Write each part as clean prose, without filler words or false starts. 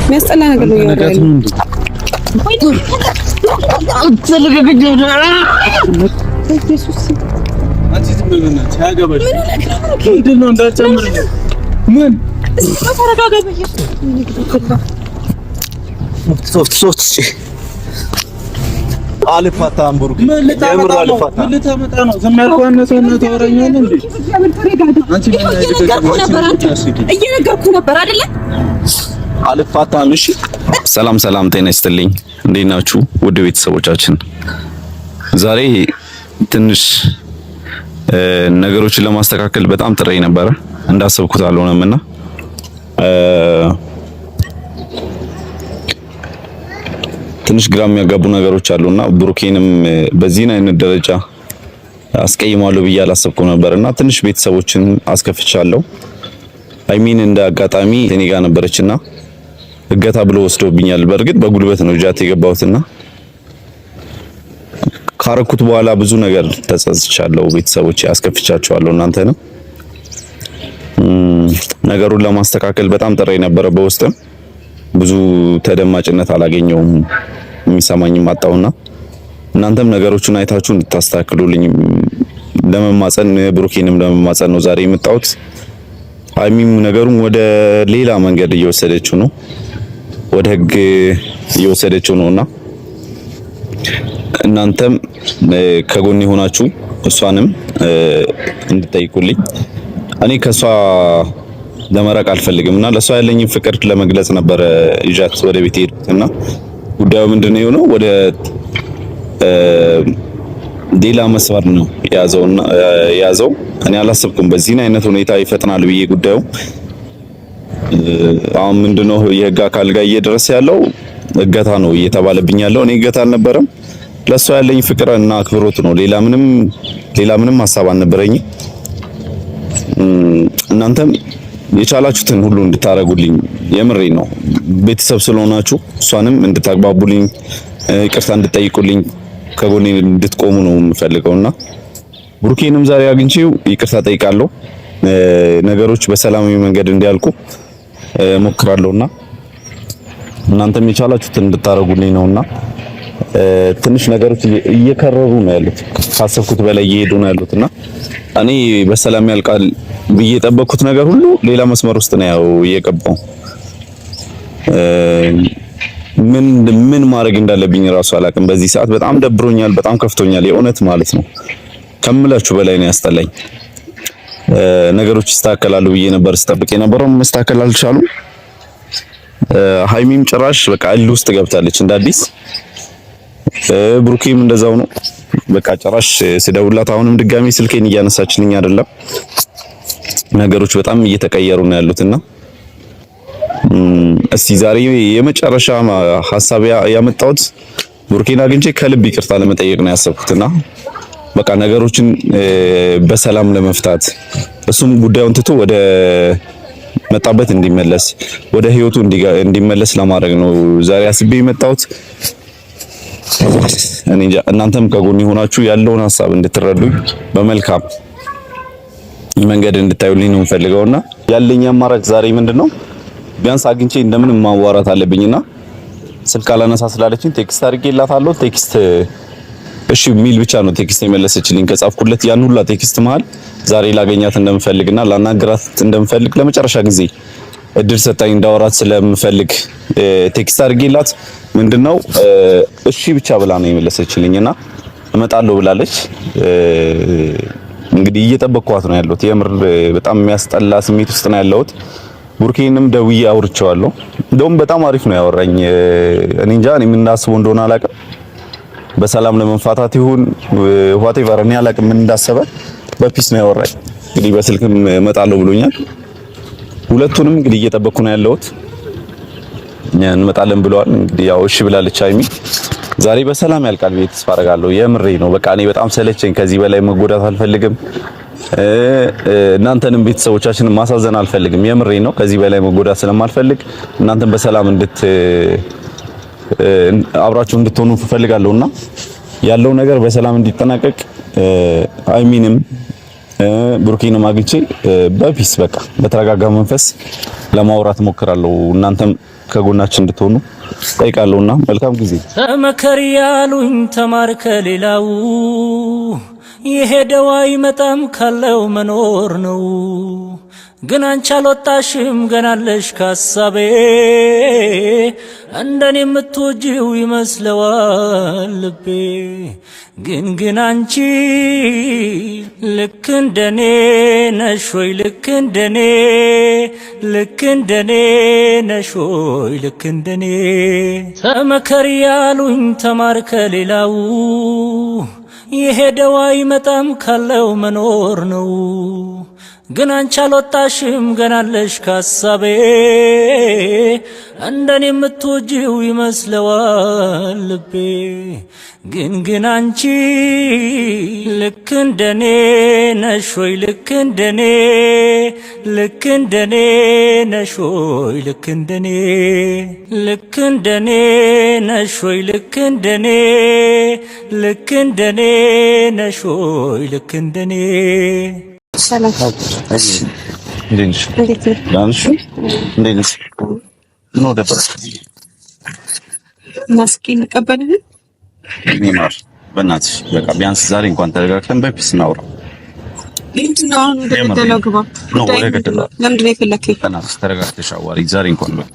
የሚያስጠላ ነገር ነው ያለው። አልፋታም ብሩክ የምር አልፋታም። ምን ልታመጣ ነው? ዝም ያልኩህ አነሰውና ታወራኛለህ እንዴ? እየነገርኩህ ነበር አይደለ? አልፋታም። እሺ ሰላም ሰላም፣ ጤና ይስጥልኝ። እንዴት ናችሁ ውድ ቤተሰቦቻችን? ዛሬ ትንሽ ነገሮችን ለማስተካከል በጣም ጥሬ ነበረ፣ እንዳሰብኩት አልሆነምና ትንሽ ግራ የሚያጋቡ ነገሮች አሉና ብሩኬንም በዚህን አይነት ደረጃ አስቀይማለሁ ብዬ አላሰብኩም ነበርና ትንሽ ቤተሰቦችን አስከፍቻለሁ። አይሚን እንደ አጋጣሚ እኔ ጋር ነበረችና እገታ ብሎ ወስዶብኛል። በእርግጥ በጉልበት ነው ጃት የገባሁትና ካረኩት በኋላ ብዙ ነገር ተጸጽቻለሁ። ቤተሰቦች አስከፍቻቸዋለሁ። እናንተንም ነገሩን ለማስተካከል በጣም ጥሬ ነበረ። በውስጥም ብዙ ተደማጭነት አላገኘውም፣ የሚሰማኝም አጣውና እናንተም ነገሮችን አይታችሁ እንድታስተካክሉልኝ ለመማጸን ብሩኬንም ለመማጸን ነው ዛሬ የመጣሁት። አይሚም ነገሩን ወደ ሌላ መንገድ እየወሰደችው ነው፣ ወደ ህግ እየወሰደችው ነውና እናንተም ከጎን ሆናችሁ እሷንም እንድጠይቁልኝ። እኔ ከሷ ለመራቅ አልፈልግምና ለሷ ያለኝን ፍቅር ለመግለጽ ነበር ይዣት ወደ ቤት ሄድኩትና ጉዳዩ ምንድነው የሆነው? ወደ ሌላ መስመር ነው ያዘው። እኔ አላሰብኩም በዚህን አይነት ሁኔታ ይፈጥናል ብዬ ጉዳዩ። አሁን ምንድነው የህግ አካል ጋር እየደረሰ ያለው እገታ ነው እየተባለብኝ ያለው። እኔ እገታ አልነበረም፣ ለሷ ያለኝ ፍቅር እና አክብሮት ነው። ሌላ ምንም ሐሳብ አልነበረኝም። እናንተም የቻላችሁትን ሁሉ እንድታረጉልኝ የምሬ ነው። ቤተሰብ ስለሆናችሁ እሷንም እንድታግባቡልኝ፣ ይቅርታ እንድጠይቁልኝ፣ ከጎኔ እንድትቆሙ ነው የምፈልገውና ብሩኬንም ዛሬ አግኝቼው ይቅርታ ጠይቃለሁ። ነገሮች በሰላማዊ መንገድ እንዲያልቁ ሞክራለሁና እናንተም የቻላችሁትን እንድታረጉልኝ ነውና ትንሽ ነገሮች እየከረሩ ነው ያሉት፣ ካሰብኩት በላይ እየሄዱ ነው ያሉትና እኔ በሰላም ያልቃል ብዬ የጠበቅኩት ነገር ሁሉ ሌላ መስመር ውስጥ ነው ያው እየገባው። ምን ማድረግ እንዳለብኝ ራሱ አላውቅም። በዚህ ሰዓት በጣም ደብሮኛል፣ በጣም ከፍቶኛል። የእውነት ማለት ነው ከምላችሁ በላይ ነው ያስጠላኝ። ነገሮች ይስተካከላሉ ብዬ ነበር ስጠብቅ የነበረው፣ መስተካከል አልቻሉም። ሃይሚም ጭራሽ በቃ እልህ ውስጥ ገብታለች እንደ አዲስ። ብሩኬም እንደዛው ነው። በቃ ጭራሽ ስደውላት አሁንም ድጋሚ ስልኬን እያነሳችልኝ አይደለም። ነገሮች በጣም እየተቀየሩ ነው ያሉትና እስቲ ዛሬ የመጨረሻ ሐሳብ ያመጣሁት ብሩኬን አግኝቼ ከልብ ይቅርታ ለመጠየቅ ነው ያሰብኩትና በቃ ነገሮችን በሰላም ለመፍታት እሱም ጉዳዩን ትቶ ወደ መጣበት እንዲመለስ ወደ ህይወቱ እንዲመለስ ለማድረግ ነው ዛሬ አስቤ የመጣሁት። እኔ እናንተም ከጎን ሆናችሁ ያለውን ሐሳብ እንድትረዱኝ በመልካም መንገድ እንድታዩልኝ ነው የምፈልገውና ያለኝ አማራጭ ዛሬ ምንድነው ቢያንስ አግኝቼ እንደምንም ማዋራት አለብኝና ስልክ አላነሳ ስላለችኝ ቴክስት አድርጌላታለሁ። ቴክስት እሺ ሚል ብቻ ነው ቴክስት የመለሰችልኝ። ከጻፍኩለት ያን ሁላ ቴክስት መሃል ዛሬ ላገኛት እንደምፈልግና ላናግራት እንደምፈልግ ለመጨረሻ ጊዜ እድል ሰጣኝ እንዳወራት ስለምፈልግ ቴክስት አድርጌላት ምንድነው እሺ ብቻ ብላ ነው የመለሰችልኝና እመጣለሁ ብላለች። እንግዲህ እየጠበቅኳት ነው ያለሁት። የምር በጣም የሚያስጠላ ስሜት ውስጥ ነው ያለሁት። ብሩኬንም ደውዬ አውርቼዋለሁ። እንደውም በጣም አሪፍ ነው ያወራኝ። እኔ እንጃ እኔ ምን እንዳስበው እንደሆነ አላውቅም። በሰላም ለመንፋታት ይሁን ዋቴቨር እኔ አላውቅም ምን እንዳሰበ። በፒስ ነው ያወራኝ። እንግዲህ በስልክም እመጣለሁ ብሎኛል። ሁለቱንም እንግዲህ እየጠበቅኩ ነው ያለሁት። እንመጣለን ብለዋል። እንግዲህ ያው እሺ ብላለች ሃይሚ። ዛሬ በሰላም ያልቃል ብዬ ተስፋ አደርጋለሁ። የምሬ ነው። በቃ እኔ በጣም ሰለቸኝ። ከዚህ በላይ መጎዳት አልፈልግም። እናንተንም ቤተሰቦቻችንን ማሳዘን አልፈልግም። የምሬ ነው። ከዚህ በላይ መጎዳት ስለማልፈልግ እናንተን በሰላም አብራችሁ እንድትሆኑ ፈልጋለሁና ያለው ነገር በሰላም እንዲጠናቀቅ አይሚንም ብሩኬንም አግኝቼ በፒስ በቃ በተረጋጋ መንፈስ ለማውራት ሞክራለሁ። እናንተም ከጎናችን እንድትሆኑ ጠይቃለሁና መልካም ጊዜ። ተመከር ያሉኝ ተማር ከሌላው የሄደው አይመጣም ካለው መኖር ነው። ግን አንቺ አልወጣሽም ገናለሽ ካሳቤ እንደኔ የምትወጂው ይመስለዋል ልቤ። ግን አንቺ ልክ እንደኔ ነሽ ወይ ልክ እንደኔ ነሽ ወይ ልክ እንደኔ። ተመከር ያሉኝ ተማር ከሌላው የሄደው አይመጣም ካለው መኖር ነው። ግን አንቺ አልወጣሽም ገናለሽ ካሳቤ እንደኔ የምትወጂው ይመስለዋል ልቤ። ግን አንቺ ልክ እንደኔ ነሽ ወይ ልክ እንደኔ ነሽ ወይ ልክ እንደኔ ነሽ ወይ ልክ እንደኔ ነሽ ወይ ልክ እንደኔ። ሰላም ነው ደብረ ማስኪ ልቀበልህ ሚማር በእናትሽ በቃ ቢያንስ ዛሬ እንኳን ተረጋግተን በፒስ እናውራ። ለምንድን ነው የፈለከኝ? በእናትሽ ተረጋግተሽ አዋሪ ዛሬ እንኳን በቃ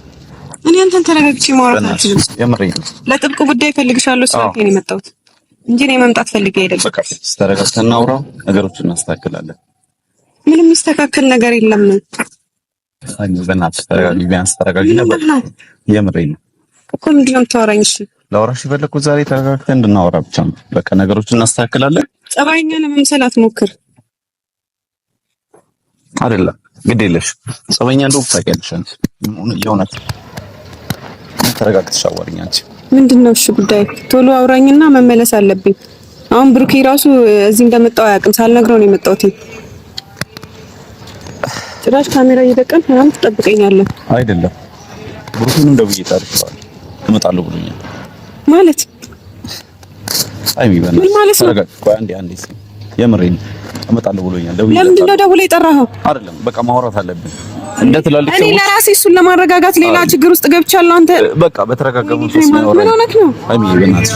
እኔ አንተን ተረጋግቼ ማውራት አልችልም። የምሬን ለጥብቅ ጉዳይ ፈልግሻለሁ ስላልከኝ ነው የመጣሁት እንጂ እኔ መምጣት ፈልጌ አይደለም። በቃ ተረጋግተን እናውራ፣ ነገሮችን እናስተካክላለን። ምንም የሚስተካከል ነገር የለም። አይ በእናትሽ ተረጋጊ፣ ቢያንስ ተረጋጊ ነበር። የምሬን እኮ ምንድን ነው የምታወራኝ? እሺ ላውራሽ የፈለኩት ዛሬ ተረጋግተን እንድናወራ ብቻ ነው። በቃ ነገሮችን እናስተካክላለን። ጸባይኛ ለመምሰል አትሞክር። አይደለም ግድ የለሽ ጸባይኛ እንደው ታውቂያለሽ አንቺ የእውነት ተረጋግተሽ አዋሪኝ አንቺ። ምንድን ነው እሺ ጉዳይ? ቶሎ አውራኝና መመለስ አለብኝ። አሁን ብሩኬ ራሱ እዚህ እንደመጣው አያውቅም። ሳልነግረው ነው የመጣሁት። ጭራሽ ካሜራ እየደቀን ምናምን ትጠብቀኛለህ? አይደለም ብሩኬን እንደውዬ ታርፈዋል እመጣለሁ ብሎኛል። ማለት አይ ሚባል ምን ማለት ነው? ቆይ አንዴ የምሬን እመጣለሁ ብሎኛል። ለምንድን ነው ደውለህ የጠራኸው? አይደለም በቃ ማውራት አለብን እንደ ትላልቅ ሰው። እኔ ለራሴ እሱን ለማረጋጋት ሌላ ችግር ውስጥ ገብቻለሁ። አንተ በቃ በተረጋጋ መንፈስ ነው ያወራኝ። ምን ሆነህ ነው? አይ በእናትሽ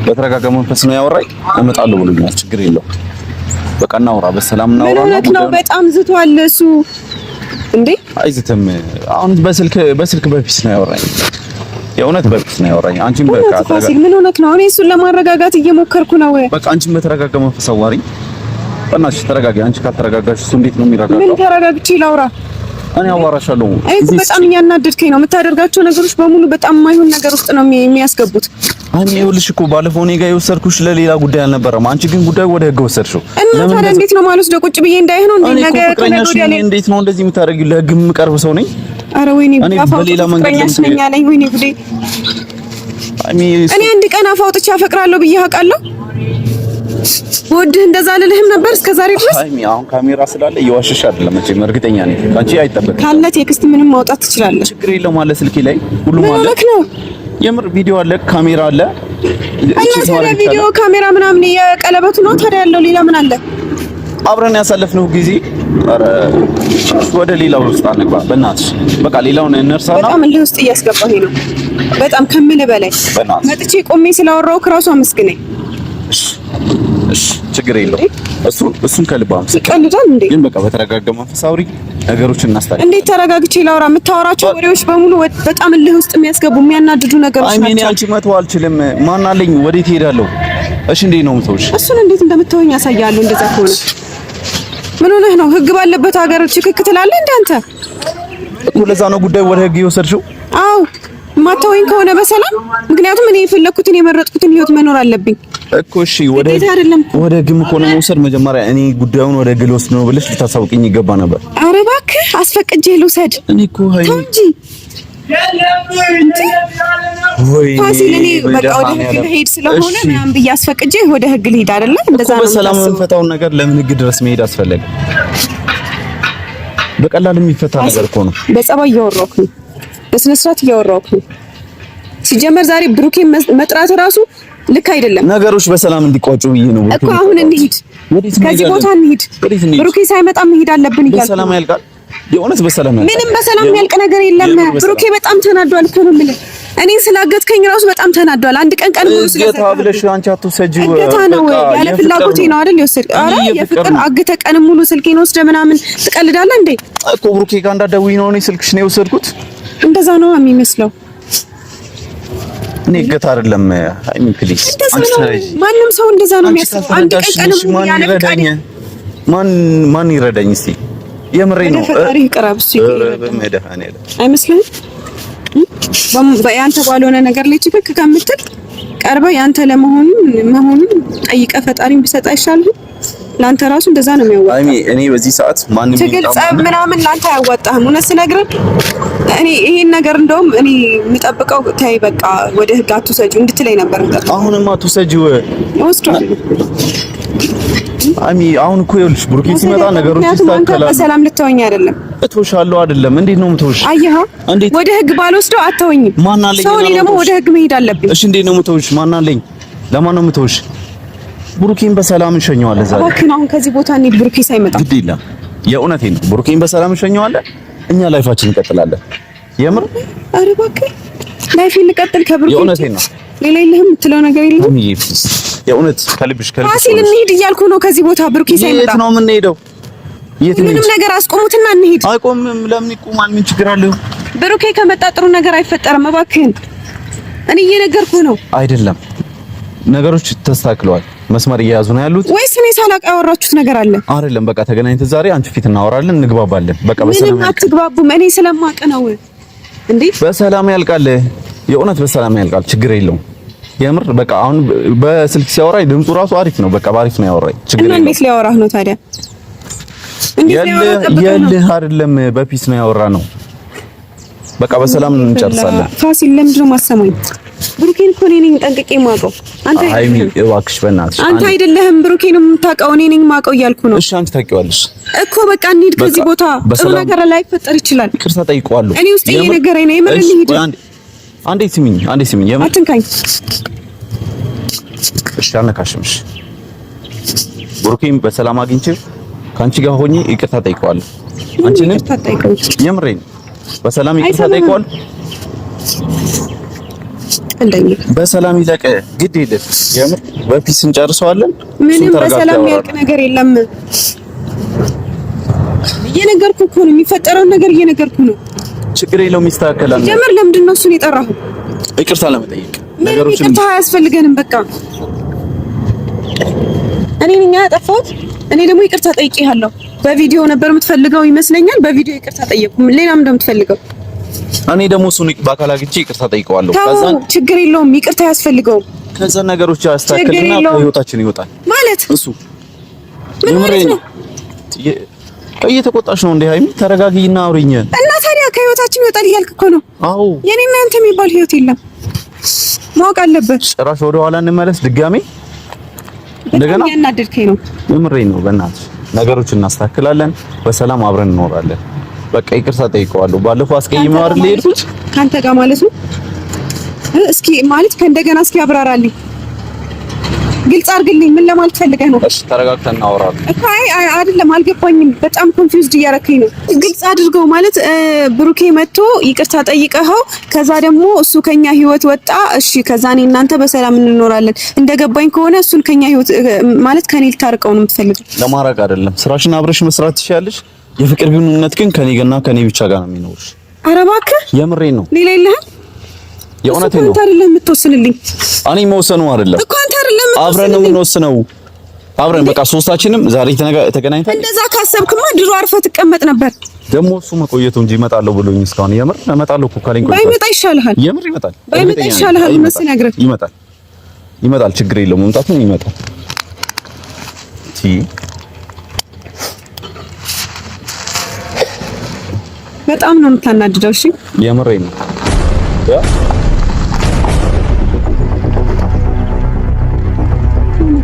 በተረጋጋ መንፈስ ነው ያወራኝ። እመጣለሁ ብሎኛል። ችግር የለውም በቃ እናውራ፣ በሰላም እናውራ። ምን ሆነህ ነው? በጣም ዝቷል እሱ እንዴ። አይዝትም። አሁን በስልክ በፊት ነው ያወራኝ። የእውነት በፊት ነው ያወራኝ። አንቺም በቃ ፋሲል ምን ሆነህ ነው? እኔ እሱን ለማረጋጋት እየሞከርኩ ነው። በቃ አንቺም በተረጋጋ መንፈስ አዋሪኝ። በእናትሽ ተረጋጊ። አንቺ ካልተረጋጋሽ እሱ እንዴት ነው የሚረጋጋው? ምን ተረጋግቼ ላውራ? እኔ አዋራሻለሁ። አይ በጣም እያናደድከኝ ነው። የምታደርጋቸው ነገሮች በሙሉ በጣም የማይሆን ነገር ውስጥ ነው የሚያስገቡት። አይ ይኸውልሽ እኮ ባለፈው እኔ ጋር የወሰድኩሽ ለሌላ ጉዳይ አልነበረም። አንቺ ግን ጉዳይ ወደ ህግ ወሰድሽው። እና ታዲያ እንዴት ነው ማለት ነው? ቁጭ ብዬ እንዳይሆን እንዴ ነገር ከነገ ወዲያ እንዴት ነው እንደዚህ የምታደርጊው? ለህግ የምቀርብ ሰው ነኝ? አረ ወይኔ በሌላ መንገድ ያስነኛለኝ። ወይኔ ጉዴ! እኔ አንድ ቀን አፋውጥቼ አፈቅራለሁ ብዬ አውቃለሁ? ወድህ እንደዛ ልልህም ነበር እስከዛሬ ድረስ። አይ አሁን ካሜራ ስላለ እየዋሸሽ አይደለም መቼም እርግጠኛ ነኝ። ካንቺ አይጠበቅም። ካለ ቴክስት ምንም ማውጣት ትችላለህ። ችግር የለውም አለ ስልኬ ላይ ሁሉም አለ። ማለት ነው የምር ቪዲዮ አለ፣ ካሜራ አለ። እና ቪዲዮ ካሜራ ምናምን የቀለበቱ ነው ታዲያ ያለው ሌላ ምን አለ? አብረን ያሳለፍነው ጊዜ ኧረ ወደ ሌላው ውስጥ አንግባ በእናትሽ። በቃ ሌላውን እንርሳና በጣም እንደ ውስጥ እያስገባኸኝ ነው። በጣም ከምልህ በላይ መጥቼ ቆሜ ስላወራው እራሱ አመስግነኝ። እሺ ችግር የለውም። እሱን ከልብ አመስግነኝ። ይቀልዳል እንዴ? ግን በቃ በተረጋጋ መንፈስ አውሪ፣ ነገሮችን እናስተካክል። እንዴት ተረጋግቼ ላውራ? የምታወራቸው ወሬዎች በሙሉ በጣም እልህ ውስጥ የሚያስገቡ የሚያናድዱ ነገሮች ናቸው። እኔ አንቺ መተው አልችልም። ማን አለኝ? ወዴት እሄዳለሁ? እሺ እንዴት ነው የምተውሽ? እሱን እንዴት እንደምትተወኝ ያሳያለሁ። እንደዛ ከሆነ ምን ሆነህ ነው? ህግ ባለበት ሀገር ችክክ ትላለህ እንደ አንተ እኮ። ለዛ ነው ጉዳይ ወደ ህግ የወሰድሽው? አዎ ማተወኝ ከሆነ በሰላም። ምክንያቱም እኔ የፈለኩትን የመረጥኩትን ህይወት መኖር አለብኝ እኮ። እሺ ወደ ህግም እኮ ነው መውሰድ። መጀመሪያ እኔ ጉዳዩን ወደ ህግ ልወስድ ነው ብለሽ ልታሳውቅኝ ይገባ ነበር። ኧረ እባክህ አስፈቅጄ ልውሰድ። እኔ እኮ ሀይ እንጂ ፋሲል እኔ በቃ ወደ ህግ ልሄድ ስለሆነ ምናምን ብዬ አስፈቅጄ ወደ ህግ ልሄድ አይደለ? እንደዛ ነው። በሰላም የምንፈታውን ነገር ለምን ህግ ድረስ መሄድ አስፈለገ? በቀላል የሚፈታ ነገር እኮ ነው። በጸባይ እያወራሁህ ነው። በስነ ስርዓት እያወራሁህ ነው። ሲጀመር ዛሬ ብሩኬን መጥራት ራሱ ልክ አይደለም። ነገሮች በሰላም እንዲቋጩ ብዬ ነው እኮ። አሁን እንሂድ፣ ከዚህ ቦታ እንሂድ። ብሩኬ ሳይመጣ መሄድ አለብን እያልኩ በሰላም ያልቃል። የእውነት በሰላም ያልቃል። ምንም በሰላም ያልቅ ነገር የለም። ብሩኬ በጣም ተናዷል እኮ ነው የምልህ። እኔን ስላገትከኝ ራሱ በጣም ተናዷል። አንድ ቀን ሙሉ ስለገታ ብለሽ አንቺ አትወሰጂው። እገታ ነው ያለ ፍላጎቴ ነው አይደል የወሰድክ? ኧረ የፍቅር አግተ ቀን ሙሉ ስልኬን ወስደህ ምናምን ትቀልዳለህ እንዴ? እኮ ብሩኬ ጋር እንዳትደውይ ነው እኔ ስልክሽ ነው የወሰድኩት። እንደዛ ነው የሚመስለው። እኔ እገታ አይደለም። አይ ሚን ፕሊዝ ማንም ሰው እንደዛ ነው የሚያስበው። አንድ ቀን ሙሉ ያለ ፍቃድ ማን ይረዳኝ እስቲ? የምሬ ነው። ፈጣሪ ይቅረብ እሱ አይመስልህም? ያንተ ባልሆነ ነገር ላይ ችክክ ከምትል ቀርበህ ያንተ መሆኑን ጠይቀህ ፈጣሪን ቢሰጥ አይሻልህም? ላንተ ራሱ እንደዛ ነው የሚያዋጣው። አይሚ እኔ በዚህ ሰዓት ማንንም ትግልጽ ምናምን ላንተ አያዋጣህም። እውነት ስነግርህ እኔ ይሄን ነገር እንደውም እኔ የምጠብቀው ተይ በቃ ወደ ህግ አትውሰጂው እንድትለኝ ነበር። አሁንማ አትውሰጂው ወስዷል። አይሚ አሁን እኮ ይኸውልሽ ብሩኬ ሲመጣ ነገሮች ይስተካከላሉ። በሰላም ልትወኝ አይደለም እተውሻለሁ አይደለም። እንዴት ነው የምተውሽ? አየህ ወደ ህግ ባልወስደው አትወኝም። ማን አለኝ? ሰው እኔ ደግሞ ወደ ህግ መሄድ አለብኝ። እሺ እንዴት ነው የምተውሽ? ማን አለኝ? ለማን ነው የምተውሽ? ብሩኬን በሰላም እንሸኘዋለን ዛሬ። እባክህን አሁን ከዚህ ቦታ እንሂድ። ብሩኬ ሳይመጣ ግድ የለም። የእውነቴን ነው። ብሩኬን በሰላም እንሸኘዋለን። እኛ ላይፋችን እንቀጥላለን። የምር ኧረ እባክህ ላይፌን ልቀጥል ከብሩኬ። የእውነቴን ነው። ሌላ የለህም የምትለው ነገር የለም? የእውነት ከልብሽ ፋሲል እንሂድ እያልኩ ነው። ከዚህ ቦታ ብሩኬ ሳይመጣ የት ነው የምንሄደው? ምንም ነገር አስቆሙትና እንሂድ። አይቆምም። ለምን ይቆማል? ምን ችግር አለው? ብሩኬ ከመጣ ጥሩ ነገር አይፈጠርም። እባክህን እኔ እየነገርኩህ ነው። አይደለም ነገሮች ተስተካክለዋል። መስመር እየያዙ ነው ያሉት ወይስ እኔ ሳላውቅ ያወራችሁት ነገር አለ? አይደለም በቃ ተገናኝተን ዛሬ አንቺ ፊት እናወራለን፣ እንግባባለን። በቃ በሰላም ምንም አትግባቡም። እኔ ስለማውቅ ነው እንዴ። በሰላም ያልቃል። የእውነት በሰላም ያልቃል። ችግር የለውም። የምር በቃ አሁን በስልክ ሲያወራኝ ድምፁ ራሱ አሪፍ ነው። በቃ ባሪፍ ነው ያወራኝ። ችግር የለውም። እንዴት ሊያወራህ ነው ታዲያ? የልህ አይደለም በፒስ ነው ያወራ ነው። በቃ በሰላም እንጨርሳለን። ፋሲል ለምንድን ነው የማሰማኝ? ብሩኬን እኮ እኔ ነኝ ጠንቅቄ የማውቀው። አንተ አይሚ እባክሽ በእናትሽ አንተ አይደለህም ብሩኬን የምታውቀው እኔ ነኝ የማውቀው እያልኩ ነው። እሺ አንቺ ታውቂዋለሽ እኮ በቃ እንሂድ ከዚህ ቦታ። ጥሩ ነገር ላይፈጠር ይችላል። ይቅርታ ጠይቀዋለሁ። እኔ ውስጥ እየነገረኝ ነው። የምር እንሂድ። አንዴ ስሚኝ የምር አትንካኝ። እሺ አልነካሽምሽ። ብሩኬን በሰላም አግኝቼ ከአንቺ ጋር ሆኜ ይቅርታ ጠይቀዋለሁ። አንቺንም ይቅርታ ጠይቀው። የምሬን በሰላም ይቅርታ ጠይቀዋለሁ። እንደኛ በሰላም ይለቀ ግድ የለም። የምር በፒስ እንጨርሰዋለን። ምንም በሰላም ያልቅ ነገር የለም። እየነገርኩህ እኮ ነው። የሚፈጠረውን ነገር እየነገርኩህ ነው። ችግር የለውም ይስተካከላል። ጀመር ለምንድን ነው እሱን የጠራኸው? ይቅርታ ለመጠየቅ ነገሮችን ይቅርታ አያስፈልገንም። በቃ እኔ ነኝ ያጠፋሁት። እኔ ደግሞ ይቅርታ ጠይቄሃለሁ። በቪዲዮ ነበር የምትፈልገው ይመስለኛል። በቪዲዮ ይቅርታ ጠየቅኩ። ሌላም እንደምትፈልገው እኔ ደግሞ እሱን በአካል አግኝቼ ይቅርታ ጠይቀዋለሁ። ከዛ ችግር የለውም። ይቅርታ ያስፈልገው። ከዛ ነገሮች ያስተካክልና ህይወታችን ይወጣል ማለት እሱ ምን ማለት ነው? እየተቆጣሽ ነው እንዴ ሃይሚ? ተረጋጊና አውሪኝ። እና ታዲያ ከህይወታችን ይወጣል እያልክ እኮ ነው? አዎ የኔና አንተ የሚባል ህይወት የለም። ማወቅ አለበት። ጭራሽ ወደ ኋላ እንመለስ ድጋሜ እንደገና? ያናደድከኝ ነው። የምሬን ነው። በእናትሽ ነገሮችን እናስተካክላለን። በሰላም አብረን እንኖራለን። በቃ ይቅርታ ጠይቀዋለሁ። ባለፈው አስቀይሜው አይደል የሄድኩት ካንተ ጋር ማለት ነው። እስኪ ማለት ከእንደገና እስኪ አብራራልኝ፣ ግልጽ አድርግልኝ። ምን ለማለት ፈልገህ ነው? እሺ ተረጋግተን እናወራለን እኮ። አይ አይደለም፣ አልገባኝም። በጣም ኮንፊውዝድ እያረከኝ ነው። ግልጽ አድርገው ማለት ብሩኬ መጥቶ ይቅርታ ጠይቀኸው ከዛ ደግሞ እሱ ከኛ ህይወት ወጣ። እሺ ከዛ እኔ እናንተ በሰላም እንኖራለን። እንደገባኝ ከሆነ እሱን ከኛ ህይወት ማለት ከኔ ልታርቀው ነው የምትፈልገው? ለማራቅ አይደለም። ስራሽን አብረሽ መስራት ትችያለሽ። የፍቅር ግንኙነት ግን ከኔ ብቻ ጋር ነው የሚኖርሽ። ኧረ እባክህ የምሬን ነው። ሌላ የለህም? የእውነቴን ነው። አንተ አይደለም የምትወስንልኝ። እኔ መወሰኑ አይደለም እኮ አንተ አይደለም የምትወስንልኝ። አብረን ነው የምንወስነው። አብረን በቃ ሶስታችንም ዛሬ ተገናኝተን። እንደዛ ካሰብክማ ድሮ አርፈህ ትቀመጥ ነበር። ደግሞ እሱ መቆየቱ እንጂ እመጣለሁ ብሎኝ እስካሁን። የምር እመጣለሁ እኮ ካለኝ ቆይቷል። ባይመጣ ይሻልሃል። የምር ይመጣል። ባይመጣ ይሻልሃል። መስነግረህ ይመጣል። ችግር የለውም። መምጣቱን ይመጣል። በጣም ነው የምታናድደው። እሺ የምሬን ነው።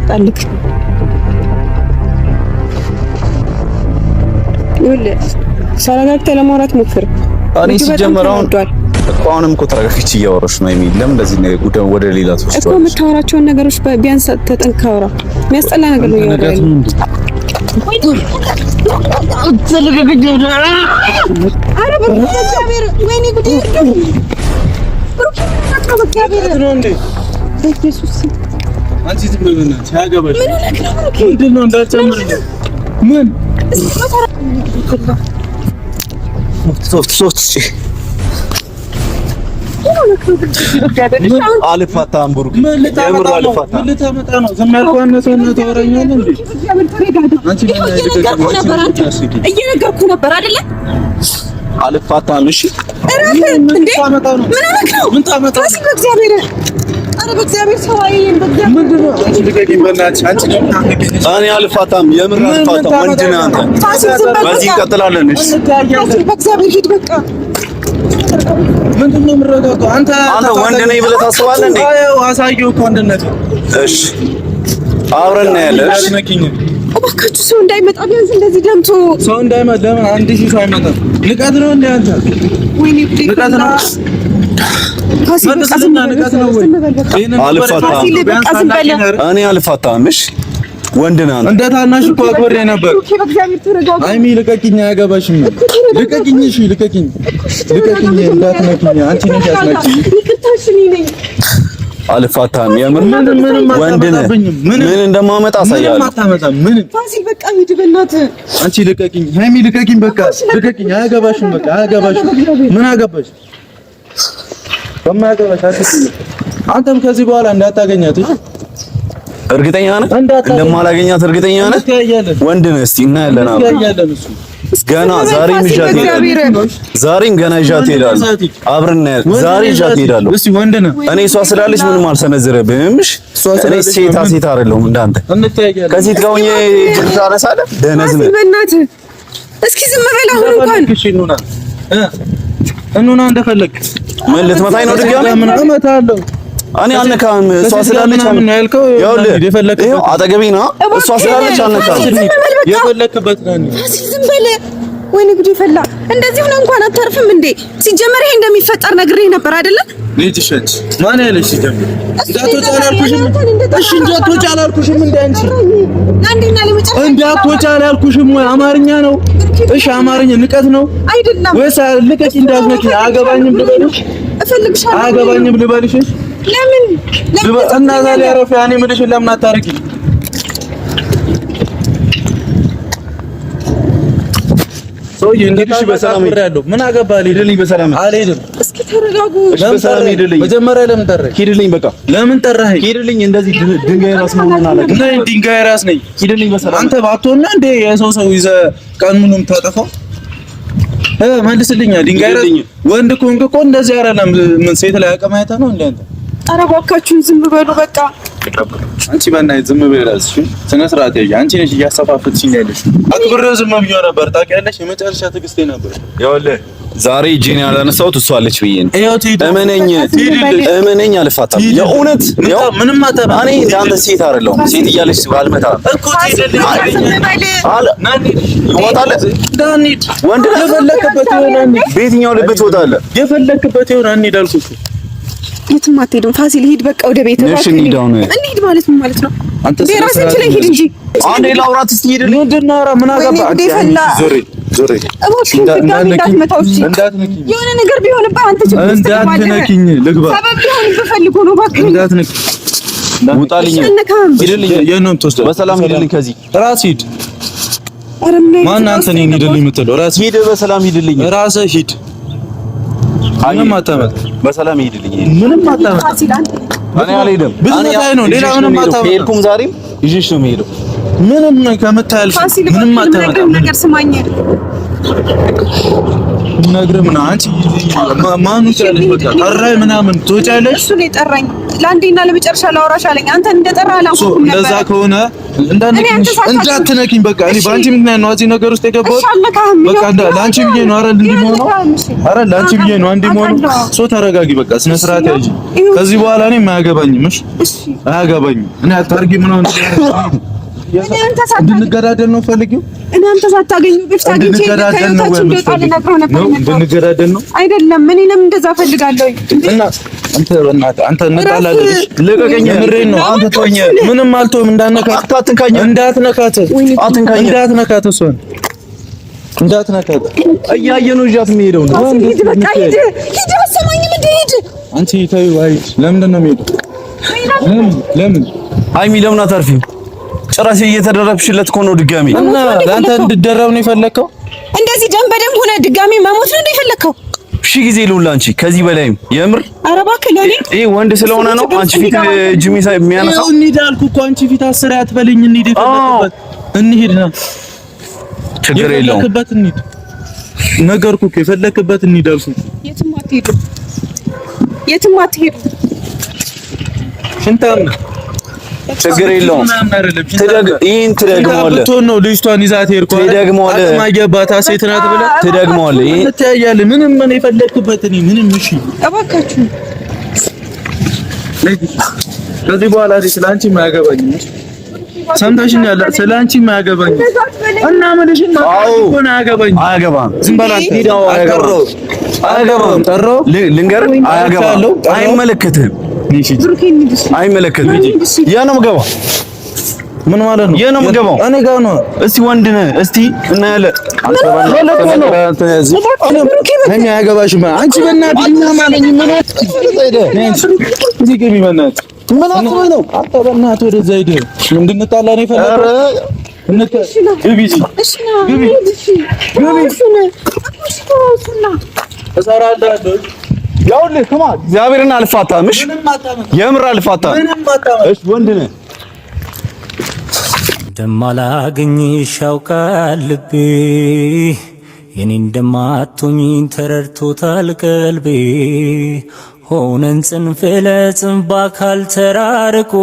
ታልክ ተረጋግተህ ለማውራት ሞክር። እኔ ሲጀመር አሁንም እኮ ተረጋግቼ እያወራሽ ነው የሚል ለምን እንደዚህ ጉዳይ ወደ ሌላ ተወስዷል እኮ። የምታወራቸውን ነገሮች ቢያንስ ተጠንቅቀህ አውራ። የሚያስጠላ ነገር ነው ያወራኸው። አልፋታም ብሩክ እየነገርኩህ ነበር አይደለ? አልፋታም። እሺ ምን ታመጣው? በእግዚአብሔር ሰው አይደለም። እኔ አልፋታም። የምር አልፋታም። ወንድ ነህ አንተ። በዚህ እንቀጥላለን። እሺ በእግዚአብሔር ሂድ በቃ። ምንድን ነው የምረጋጋው? አንተ ወንድ ነኝ ብለህ ታስባለህ እንዴ? አዎ አሳየው እኮ ወንድነት። እሺ አብረን ነው ያለ። እሺ እባካችሁ ሰው እንዳይመጣ ቢያንስ እንደዚህ ደምቶ ሰው እንዳይመጣ። ለምን አንድ ሺህ ሰው አይመጣም? ንቀት ነው እንዴ አንተ? ወይኔ ንቀት ነው። እኔ አልፋታም። እሺ ወንድ ነህ አንተ። እንደ ታናሽ እኮ አክብሬ ነበር። አይሚ ልቀቂኝ፣ አያገባሽም። ልቀቂኝ። እሺ ልቀቂኝ፣ እንዳትነኪኝ። አንቺ ነሽ ያስነኪኝ። አልፋታም። የምር ወንድ ነህ። ምን እንደማመጣ አሳያለሁ። ምን ፋሲል በቃ ሂድ በእናትህ። አንቺ ልቀቂኝ፣ ሃይሚ ልቀቂኝ። በቃ ልቀቂኝ። አያገባሽም። በቃ አያገባሽም። ምን አገባሽ? በማያገባሽ አትስኝ። አንተም ከዚህ በኋላ እንዳታገኛት። እርግጠኛ ነህ? እንደማላገኛት እርግጠኛ ነህ? ወንድ ነህ። እስቲ እናያለን። ገና ዛሬም ይዣት እሄዳለሁ። ዛሬም ገና ይዣት እሄዳለሁ። አብረን እናያለን። ዛሬ ይዣት እሄዳለሁ። እስቲ ወንድ ነህ። እኔ እሷ ስላለች ምንም አልሰነዝርብህም። እሺ እኔ ሴት አይደለሁም እንዳንተ። ከሴት ጋር ሆኜ ጅርታ አነሳለሁ። ደህነዝ ነህ። በእናትህ እስኪ ዝም በል አሁን እንኳን። እሺ እንኑና እንደፈለግ። ምን ልትመታኝ ነው ድጋሚ? ምን እመታለሁ? እኔ አልነካም። እሷ ስላለች ምን ያልከው? ይኸው አጠገቤ ነው። እሷ ስላለች አልነካም። የፈለክበት ነው። ዝም በል። ወይኔ ጉዴ ፈላ። እንደዚህ ሆነ እንኳን አታርፍም እንዴ? ሲጀመር ይሄ እንደሚፈጠር ነግሬህ ነበር አይደለ? ልጅሽች ማን ያለሽ? ሲጀምር እንዳትወጪ አላልኩሽም? እሺ እንዳትወጪ አላልኩሽም? እንደ አንቺ እንዳትወጪ አላልኩሽም ወይ? አማርኛ ነው። እሺ አማርኛ ንቀት ነው አይደለም ወይስ ልቀቂ? እንዳትነኪ። አያገባኝም ልበልሽ? እፈልግሻለሁ። አያገባኝም ልበልሽ? ለምን እና ዛሬ አረፈ። ያኔ ምልሽን ለምን አታርቂ? ሰውዬ እንግዲህ በሰላም ሄዳለሁ። ምን አገባህ? ሂድልኝ በሰላም። አልሄድም። እስኪ ተረጋጉ። በሰላም ሂድልኝ። መጀመሪያ ለምን ጠራኸኝ? ሂድልኝ። በቃ ለምን ጠራኸኝ? ሂድልኝ። እንደዚህ ድንጋይ ራስ ነው እና አለቀ። ነኝ ድንጋይ ራስ ነኝ። ሂድልኝ በሰላም። አንተ ባትሆንና እንደ የሰው ይዘህ ቀን ሙሉ የምታጠፋው መልስልኛ። ድንጋይ ራስ ወንድ ከሆንክ እኮ እንደዚህ አይደለም። ምን ሴት ላይ አቅም አይተህ ነው እንደ አንተ? ኧረ እባካችሁን ዝም በሉ በቃ። አንቺ በእናትሽ ዝም በይ እራስሽ። ስነ ስርዓት ያዥ። አንቺ ነሽ እያሰፋፈጥሽኝ ያለሽ። አክብሬው ዝም ብዬሽ ነበር ታውቂያለሽ። የመጨረሻ ትዕግስቴ ነበር። ይኸውልህ ዛሬ እጄን ያላነሳሁት እሷ አለች ብዬ ነው። እመነኝ፣ አልፋታም። የእውነት ምንም አታባ። እኔ እንዳንተ ሴት አይደለሁም። ሴት እያለች ባልመታም እኮ ትሄድልኝ። ወንድ የፈለክበት ይሆናል። በየትኛው ልብ ትወጣለህ? የፈለክበት ይሆናል። እንሂድ አልኩህ። የትም አትሄድም ፋሲል፣ ሂድ በቃ ወደ ቤት። እሺ እንሂድ። አሁን እንሂድ ማለት ምን ማለት ነው? አንተ በራስህ ላይ ሂድ እንጂ። አንዴ ላውራት እስኪ ሂድልኝ። ምንድን ነው? ኧረ ምን አገባህ? ዞሬ የሆነ ነገር ቢሆንብህ አንተ ችግር እንዳትነኪኝ። ልግባ። ሰበብ ቢሆንብህ ፈልጎ ነው። እባክህ እንዳትነኪኝ። ውጣልኝ። ሂድልኝ። የት ነው የምትወስደው? በሰላም ሂድልኝ። ከዚህ ራስህ ሂድ። ማን አንተ ነኝ ሂድልኝ የምትለው? ራስህ ሂድ። በሰላም ሂድልኝ። ራስህ ሂድ። ምንም አታመጣ። በሰላም ሂድልኝ። ምንም አታመጣ። እኔ አልሄድም። ብትመታኝ ነው። ሌላ ምንም አታመጣ። ሄድኩም ዛሬም ይዤሽ ነው የምሄደው። ምንም ከምታልፍ ምንም አታመጣ። ነገር ስማኝ ነግረህ ምን አንቺ ማኑ ይችላል? በቃ ጠራኝ ምናምን ትወጫለሽ። እሱ ነው የጠራኝ። ለአንዴና ለመጨረሻ ላወራሽ አለኝ። አንተ እንደጠራህ አላውቅም ነበር። እንደዛ ከሆነ እንዳትነኪኝ። በቃ እኔ በአንቺ ምክንያት ነው እዚህ ነገር ውስጥ የገባሁት። በቃ ለአንቺ ብዬ ነው። አይደል እንዲሞነው? አይደል ለአንቺ ብዬ ነው እንዲሞነው። ሶ ተረጋጊ። በቃ ስነ ስርዓት ያዥ። ከዚህ በኋላ እኔ አያገባኝም። እሺ አያገባኝም። እኔ አታርጊ ምናምን እንድንገዳደል ነው ፈልጊው እኔ አንተ ሳታገኙ በፊት አግኝቼ ከህይወታችን እንደወጣ ልነግረው ነበር። እንገዳደል ነው አይደለም። እኔ ለምን እንደዛ ፈልጋለሁ? እና አንተ በእናትህ አንተ እንጣላለን። ልቀቀኝ። ምሬን ነው። አንተ ተወኝ። ምንም አልተውም። እንዳትነካት እሷን እንዳትነካት። እያየህ ነው እጃት የሚሄደው ነው። ሂድ በቃ ሂድ። አሰማኝም እንደ ሂድ። አንቺ ተይው። አይ ለምንድን ነው የሚሄደው? ለምን ሀይሚ ለምን አታርፊም? ጭራሽ እየተደረብሽለት እኮ ነው ድጋሚ። እና ለአንተ እንድትደረብ ነው የፈለከው? እንደዚህ ደም በደም ሆነ ድጋሚ መሞት ነው የፈለከው? እሺ ጊዜ ልውላ አንቺ ከዚህ በላይም የምር ኧረ እባክህ ለኔ ይሄ ወንድ ስለሆነ ነው አንቺ ፊት እጅ የሚያነሳው። እንሂድ አልኩህ እኮ አንቺ ፊት አስሬ አትበለኝ። እንሂድ የፈለክበት እንሂድ ነው። ችግር የለውም። የፈለክበት እንሂድ ነገርኩህ እኮ የፈለክበት እንሂድ አልኩህ። የትም አትሄዱ። ሽንታም ችግር የለውም። ይሄን ትደግመዋለህ። ነው ልጅቷን ይዛት ሄድኩ። ትደግመዋለህ። አጥማየባታ ሴት ናት ብለህ ትደግመዋለህ። ይሄ ትያያለህ። ምንም ምን የፈለክበት እኔ ምንም እሺ፣ እባካችሁ ከዚህ በኋላ ስለአንቺ የማያገባኝ ሰምተሽኛል። ስለአንቺ የማያገባኝ እና ምንሽን ማቆም ነው አያገባኝ። አያገባም። ዝም በላት። አያገባም። ጠራው ልንገርህ፣ አያገባም። አይመለከትህም። አይመለከትህም። ያ ነው የምገባው። ምን ማለት ነው? ያ ነው የምገባው። እኔ ጋር ነው። እስቲ ወንድ ነህ። እስቲ እናያለን። እኔ አያገባሽም። አንቺ በእናትሽ እና ማለት ምን እዚህ ግቢ በእናትሽ። ምን አትበይ ነው አንተ? በእናትህ ወደዛ ሂድ። እንድንጣላ ነው የፈለከው? ግቢ እሰራለሁ። ያውልህ ስማ፣ እግዚአብሔርን አልፋታም። እሺ የምር አልፋታም። እሺ ወንድ ነህ። እንደማላገኝሽ ያውቃል ልቤ፣ የኔ እንደማትሆኚ ተረድቶታል ቀልቤ። ሆነን ጽንፍ ለጽንፍ በአካል ተራርቆ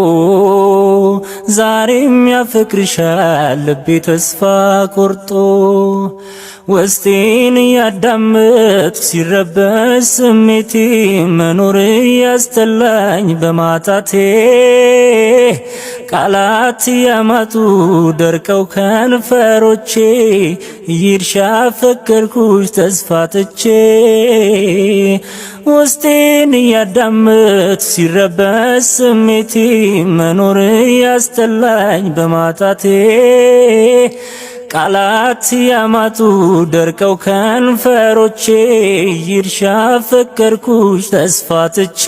ዛሬም ያፈቅርሻል ልቤ ተስፋ ቆርጦ። ውስጤን እያዳመጥኩ ሲረበሽ ስሜቴ መኖር ያስጠላኝ በማጣቴ ቃላት ያማጡ ደርቀው ከንፈሮቼ ይርሻ ፈከርኩሽ ተስፋ ትቼ። ውስጤን እያዳመጥኩ ሲረበሽ ስሜቴ መኖር ያስጠላኝ በማጣቴ ቃላት ያማጡ ደርቀው ከንፈሮቼ ይርሻ ፈከርኩሽ ተስፋ ትቼ